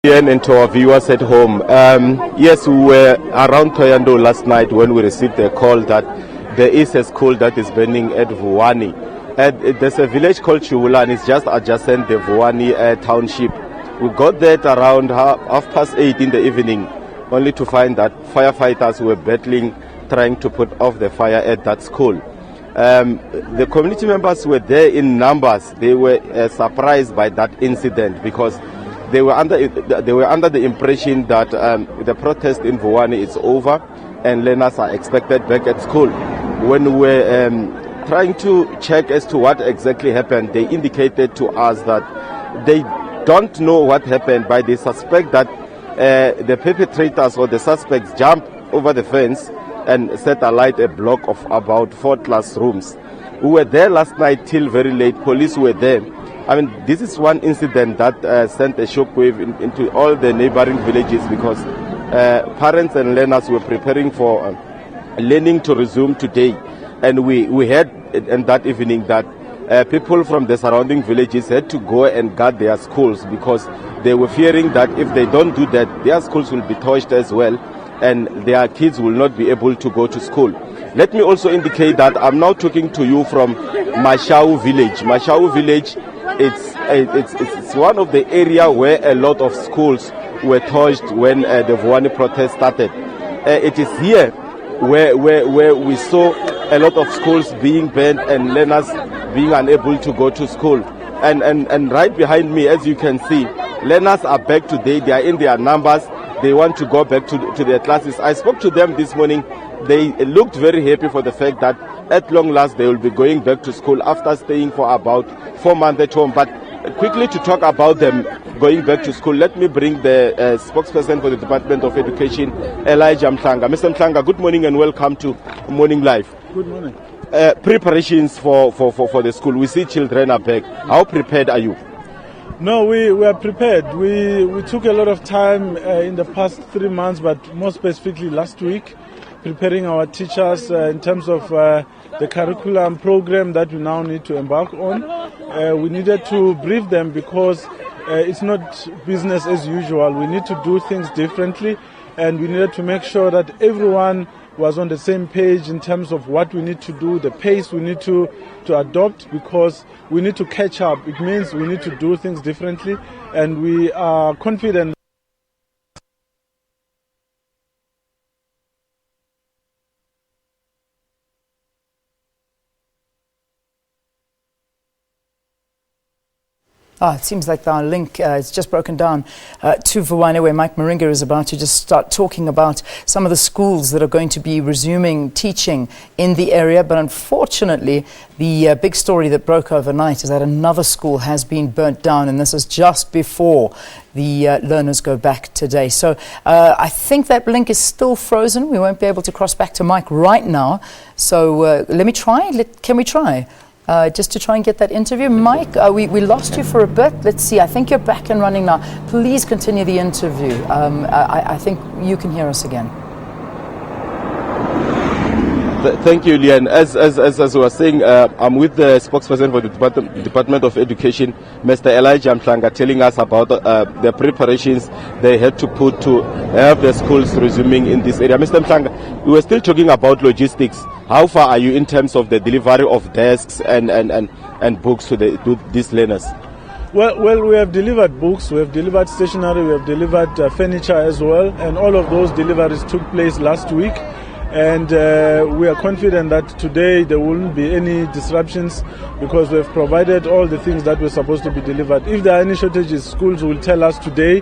And to our viewers at home, yes, we were around Thohoyandou last night when we received a call that there is a school that is burning at Vuwani. There's a village called Tshivulana, it's just adjacent the Vuwani township. We got there at around 8:30 in the evening, only to find that firefighters were battling, trying to put off the fire at that school. The community members were there in numbers. They were surprised by that incident because they were under the impression that the protest in Vuwani is over and learners are expected back at school. When we were trying to check as to what exactly happened, they indicated to us that they don't know what happened, but they suspect that the perpetrators or the suspects jumped over the fence and set alight a block of about 4 classrooms. We were there last night till very late. Police were there. I mean, this is one incident that sent a shockwave into all the neighboring villages because parents and learners were preparing for learning to resume today. And we heard in that evening that people from the surrounding villages had to go and guard their schools because they were fearing that if they don't do that, their schools will be torched as well and their kids will not be able to go to school. Let me also indicate that I'm now talking to you from Mashau village. Mashau village, it's one of the area where a lot of schools were torched when the Vuwani protest started. It is here where we saw a lot of schools being burned and learners being unable to go to school. And right behind me, as you can see, learners are back today. They are in their numbers. They want to go back to their classes. I spoke to them this morning. They looked very happy for the fact that at long last they will be going back to school after staying for about 4 months at home. But quickly to talk about them going back to school, let me bring the spokesperson for the Department of Education, Elijah Mhlanga. Mr. Mhlanga, good morning and welcome to Morning Live. Good morning. Preparations for the school. We see children are back. How prepared are you? No, we are prepared. We took a lot of time in the past 3 months, but more specifically last week, preparing our teachers in terms of the curriculum program that we now need to embark on. We needed to brief them because it's not business as usual. We need to do things differently, and we needed to make sure that everyone was on the same page in terms of what we need to do, the pace we need to adopt, because we need to catch up. It means we need to do things differently, and we are confident. It seems like our link is just broken down to Vuwani, where Mike Maringa is about to just start talking about some of the schools that are going to be resuming teaching in the area. But unfortunately, the big story that broke overnight is that another school has been burnt down, and this is just before the learners go back today. So I think that link is still frozen. We won't be able to cross back to Mike right now. So let me try. Can we try? Just to try and get that interview. Mike, we lost you for a bit. Let's see. I think you're back and running now. Please continue the interview. I think you can hear us again. Thank you, Lian. As we were saying, I'm with the spokesperson for the Department of Education, Mr. Elijah Mhlanga, telling us about the preparations they had to put to have the schools resuming in this area. Mr. Mhlanga, we were still talking about logistics. How far are you in terms of the delivery of desks and books to these learners? Well, we have delivered books, we have delivered stationery, we have delivered furniture as well, and all of those deliveries took place last week. And we are confident that today there won't be any disruptions because we have provided all the things that were supposed to be delivered. If there are any shortages, schools will tell us today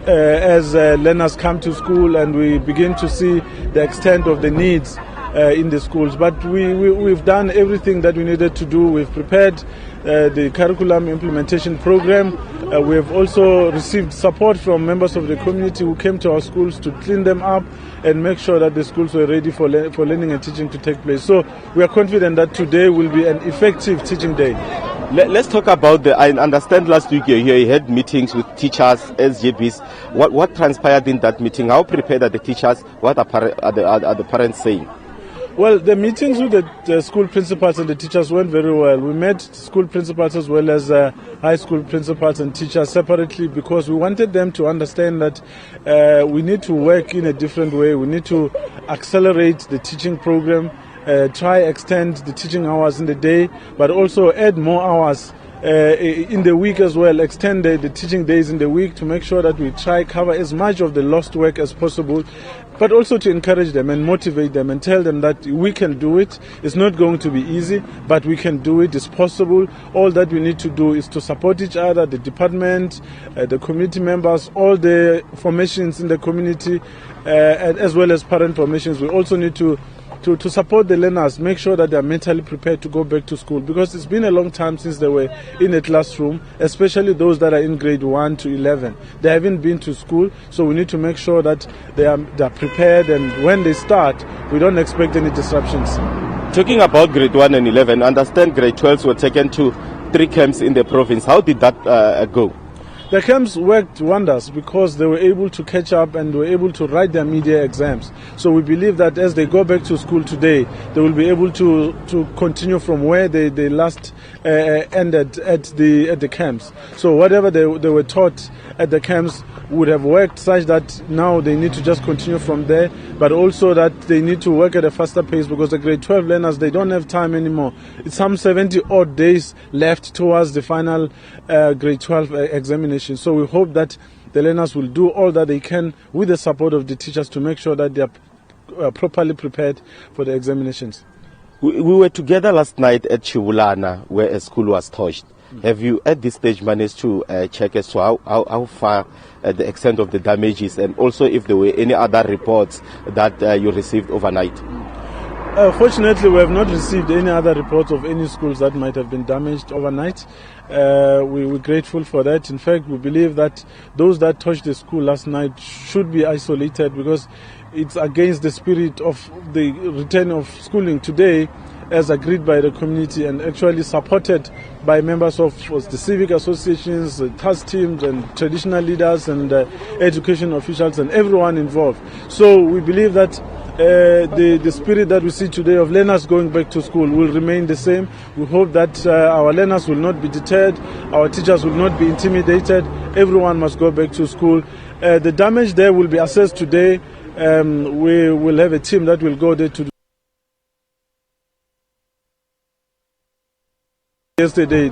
as learners come to school and we begin to see the extent of the needs in the schools. But we've done everything that we needed to do. We've prepared the curriculum implementation program. We have also received support from members of the community who came to our schools to clean them up and make sure that the schools were ready for learning and teaching to take place. So we are confident that today will be an effective teaching day. Let's talk about I understand last week you had meetings with teachers, SABC. What transpired in that meeting? How prepared are the teachers? What are the parents saying? Well, the meetings with the school principals and the teachers went very well. We met school principals as well as high school principals and teachers separately because we wanted them to understand that we need to work in a different way. We need to accelerate the teaching program, try extend the teaching hours in the day, but also add more hours in the week as well, extend the teaching days in the week to make sure that we try cover as much of the lost work as possible, but also to encourage them and motivate them and tell them that we can do it. It's not going to be easy, but we can do it. It's possible. All that we need to do is to support each other, the department, the community members, all the formations in the community, as well as parent formations. We also need to support the learners, make sure that they are mentally prepared to go back to school, because it's been a long time since they were in a classroom, especially those that are in grade 1 to 11. They haven't been to school, so we need to make sure that they are prepared, and when they start, we don't expect any disruptions. Talking about grade 1 and 11, I understand grade 12s were taken to 3 camps in the province. How did that go? The camps worked wonders because they were able to catch up and were able to write their media exams. So we believe that as they go back to school today, they will be able to continue from where they last ended at the camps. So whatever they were taught at the camps would have worked such that now they need to just continue from there, but also that they need to work at a faster pace because the grade 12 learners, they don't have time anymore. It's some 70 odd days left towards the final grade 12 examination. So we hope that the learners will do all that they can with the support of the teachers to make sure that they are properly prepared for the examinations. We were together last night at Tshivulana where a school was torched. Have you at this stage managed to check as to how far the extent of the damage is, and also if there were any other reports that you received overnight? Fortunately, we have not received any other reports of any schools that might have been damaged overnight. We're grateful for that. In fact, we believe that those that touched the school last night should be isolated because it's against the spirit of the return of schooling today as agreed by the community and actually supported by members of the civic associations, task teams and traditional leaders and education officials and everyone involved. So we believe that the spirit that we see today of learners going back to school will remain the same. We hope that our learners will not be deterred, our teachers will not be intimidated, everyone must go back to school. The damage there will be assessed today. We will have a team that will go there to do. Yesterday,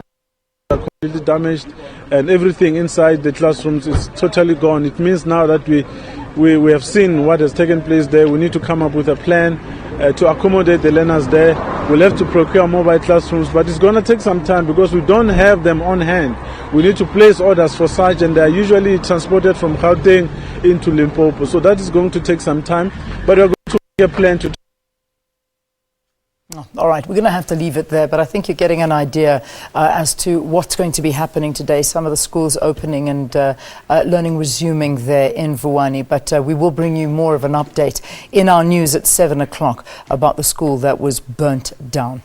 completely damaged and everything inside the classrooms is totally gone. It means now that we have seen what has taken place there. We need to come up with a plan to accommodate the learners there. We'll have to procure mobile classrooms, but it's going to take some time because we don't have them on hand. We need to place orders for such, and they are usually transported from Gauteng into Limpopo. So that is going to take some time, but we're going to make a plan to. All right, we're going to have to leave it there, but I think you're getting an idea as to what's going to be happening today. Some of the schools opening and learning resuming there in Vuwani, but we will bring you more of an update in our news at 7 o'clock about the school that was burnt down.